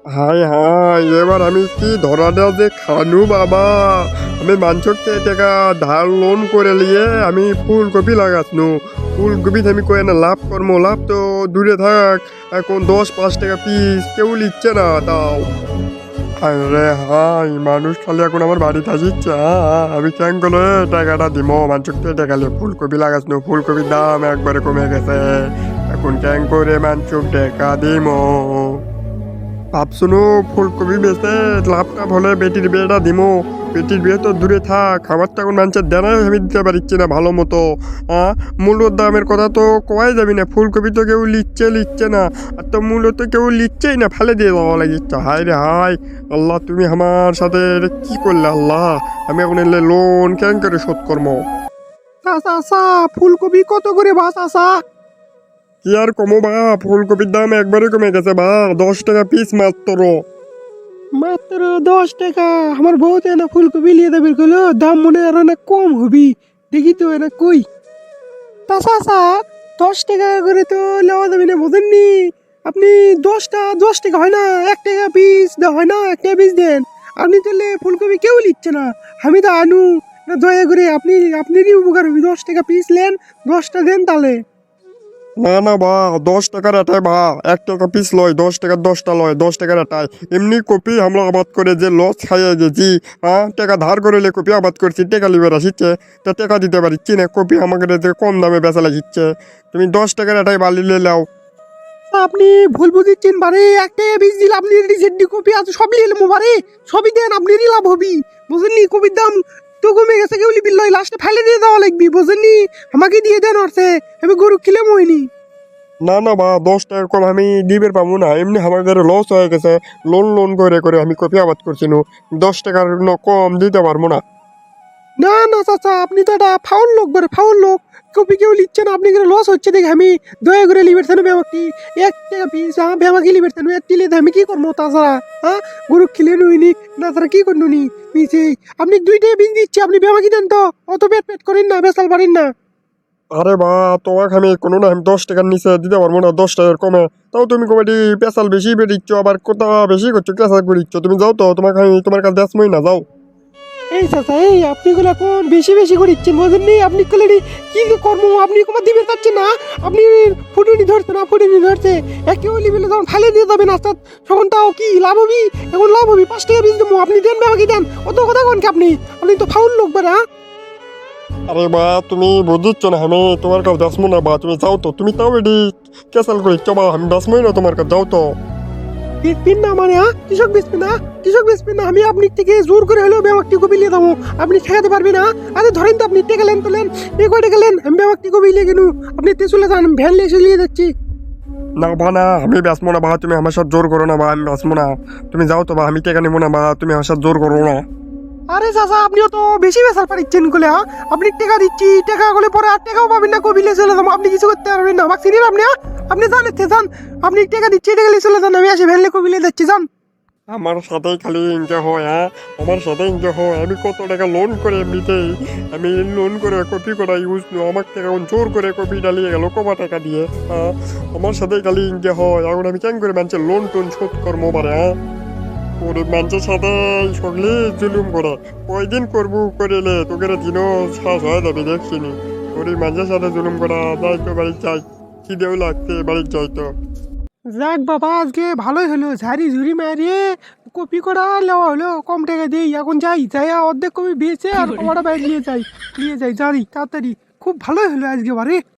High high, এবার আমি কি ধরাটা যে খানু বাবা। আমি মাঞ্চককে টাকা ধার লোন করে নিয়ে আমি ফুলকপি লাগাসনু। ফুলকপিতে আমি কয়ে না লাভ কর্ম, লাভ তো দূরে থাক, এখন 10-5 টাকা পিস কেউ নিচ্ছে না তাও। আরে হাই, মানুষ খালি এখন আমার বাড়িতে আসিচ্ছে। আমি কেন করে টাকাটা দিব মাঞ্চককে টাকা নিয়ে ফুলকপি লাগাসনু। ফুলকপির দাম একবারে কমে গেছে, এখন কেন করে মাঞ্চক টাকা দিব। ভাবছুনু ফুলকপি বেচে লাভটা হলে বেটির বিয়েটা দিমো। বেটির বিয়ে তো দূরে থাক, আমার তো এখন মানুষের দেনাই আমি দিতে পারছি না ভালো মতো। মূল্যর দামের কথা তো কওয়াই যাবি না, ফুলকপি তো কেউ লিচ্ছে না। আর তো মূল্য তো কেউ লিচ্ছেই না, ফেলে দিয়ে দেওয়া লাগিচ্ছে। হাই রে হাই, আল্লাহ তুমি আমার সাথে এটা কি করলে আল্লাহ। আমি এখন এলে লোন কেন করে শোধ করবো। চাচা, ফুলকপি কত করে বা চাচা? কি আর কমো বা, ফুলকপির দাম একবারে কমে গেছে বা, 10 টাকা পিস মাত্র। মাত্র 10 টাকা? আমার বউ তো না ফুলকপি নিয়ে দেবে গেলো, দাম মনে আর না কম হবি। দেখি তো না কই চাচা, 10 টাকা করে তো নেওয়া যাবে না, বোঝেননি? আপনি 10 টাকা হয় না, 1 টাকা পিস হয় না, 1 টাকা পিস দেন। আপনি তাহলে ফুলকপি কেউ নিচ্ছে না, আমি তো আনু না। দয়া করে আপনারই উপকার হবে, 10 টাকা পিস নেন, 10টা দেন তাহলে। না না বা, 10 টাকার এটাই বা, 1 টাকা পিস লয়, 10 টাকার 10টা লয়, 10 টাকার এটাই। এমনি কপি আমরা আবাদ করে যে লস খাইয়ে গেছি, টাকা ধার করে কপি আবাদ করছি, টাকা লিবে আসিচ্ছে, তা টাকা দিতে পারছি না, কপি আমাকে কম দামে বেচা লাগিচ্ছে। তুমি 10 টাকার এটাই বালি লাও। আপনি ভুল বুঝিচ্ছেন বারে, 1 টাকা বীজ দিলে আপনি যেডি কপি আছে সব নিয়ে এলাম বারে, সবই দেন, আপনারই লাভ হবি। বুঝেননি? কপির দাম তো কমে গেছে, কেউ লিবিল নয়, লাস্টে ফেলে দিয়ে দেওয়া লাগবি, বুঝেননি? আমাকে দিয়ে দেন অর্থে, আমি গরু কিলে মইনি। না না বা, 10 টাকা কম আমি দিবের পাবো না, এমনি আমার ঘরে লস হয়ে গেছে। লোন লোন করে করে আমি কপি আবাদ করছি নু, 10 টাকার কম দিতে পারবো না। না না চাচা, আপনি তো এটা ফাউল লোক বারে, ফাউল লোক। কপি কেউ লিচ্ছে না, আপনি করে লস হচ্ছে দেখে আমি দয়া করে লিবের থানো বেমাকি। 1 টাকা পিস বেমাকি লিবের থানো, এক কিলে আমি কি করবো তাছাড়া? গরু খিলে নুইনি না, তারা কি করবো নি মিছে? আপনি 2 টাকা বীজ দিচ্ছি, আপনি বেমাকি দেন তো, অত পেট পেট করেন না, বেসাল পারেন না। আরে বা, তোমাকে আমি কোনো না, আমি 10 টাকার নিচে দিতে পারবো না, 10 টাকার কমে। তাও তুমি কমেডি পেশাল বেশি বেরিচ্ছ, আবার কোথা বেশি করছো, কেঁচা করিচ্ছ। তুমি যাও তো, তোমাকে আমি তোমার কাছে দেশমই না, যাও। এই চাচা, এই আপনি গুলো এখন বেশি বেশি করে ইচ্ছেন, বোঝেননি? আপনি গুলো কি যে কর্ম, আপনি কমা দিবে চাচ্ছেন না। আপনি ফুটুনি ধরছে না, ফুটুনি ধরছে, একে ওই লিবেলে যখন ফালে দিয়ে যাবেন আস্তে, তখন তাও কি লাভ হবি? এখন লাভ হবি 5 টাকা বীজ দেবো, আপনি দেন বাকি দেন, অত কথা কন কি আপনি? আপনি তো ফাউল লোক বেড়া। আরে বা, তুমি বুঝিচ্ছ না, আমি তোমার কাছে দেশমো না বা, তুমি যাও তো, তুমি তাও এটি ক্যাসাল করিচ্ছ বা, আমি দেশমই না তোমার কাছে, যাও তো। বেচবেন না মানে? কৃষক বেচবেন না? কৃষক বেচবেন না? আমি আপনি থেকে জোর করে হলেও বেমাকটি কবি লিয়ে দেবো, আপনি ঠেকাতে পারবেন না? আরে ধরেন তো, আপনি টেকা লেন তো লেন, এ কয়টা গেলেন, আমি বেমাকটি কবি লিয়ে গেলু, আপনি তে চলে যান, ভ্যান লিয়ে এসে লিয়ে যাচ্ছি। না বা না, আমি বেসমো না বা, তুমি আমার সাথে জোর করো না বা, আমি বেসমো না। তুমি যাও তো বা, আমি টাকা নেবো না বা, তুমি আমার সাথে জোর করো না। আরে চাচা, আপনিও তো বেশি বেসার পারিচ্ছেন গুলে। আপনি টাকা দিচ্ছি, টাকা গুলো পরে আর টাকাও পাবেন না, কবিলে চলে যাবো, আপনি কিছু করতে পারবেন না, আমাকে চিনেন আপনি? আপনি জান এতে যান, আপনি টাকা দিচ্ছি, টাকা নিয়ে চলে যান, আমি আসি ভ্যানলে কবিলে যাচ্ছি, যান। আমার সাথেই খালি ইনকে হয়, আমার সাথে ইনকে হয়। আমি কত টাকা লোন করে এমনিতেই, আমি লোন করে কপি করা ইউজ নো, আমার টাকা এখন জোর করে কপি ডালিয়ে গেল কমা টাকা দিয়ে। আমার সাথেই খালি ইনকে হয়, এখন আমি কেন করে মানুষের লোন টোন শোধ করবো পারে। গরিব মানুষের সাথে সগলি জুলুম করে কয়দিন করবো করিলে তোকে দিনও শ্বাস হয়ে যাবে দেখছিনি। গরিব মানুষের সাথে জুলুম করা যাই তো, বাড়ি যাই, খিদেও লাগছে, বাড়ি যাই তো। যাক বাবা, আজকে ভালোই হলো, ঝাড়ি ঝুড়ি মারিয়ে কপি করা নেওয়া হলো, কম টাকা দিই। এখন যাই যাই অর্ধেক কপি বেচে আর কমাটা বাইরে নিয়ে যাই, নিয়ে যাই, জানি তাড়াতাড়ি। খুব ভালোই হলো আজকে বারে।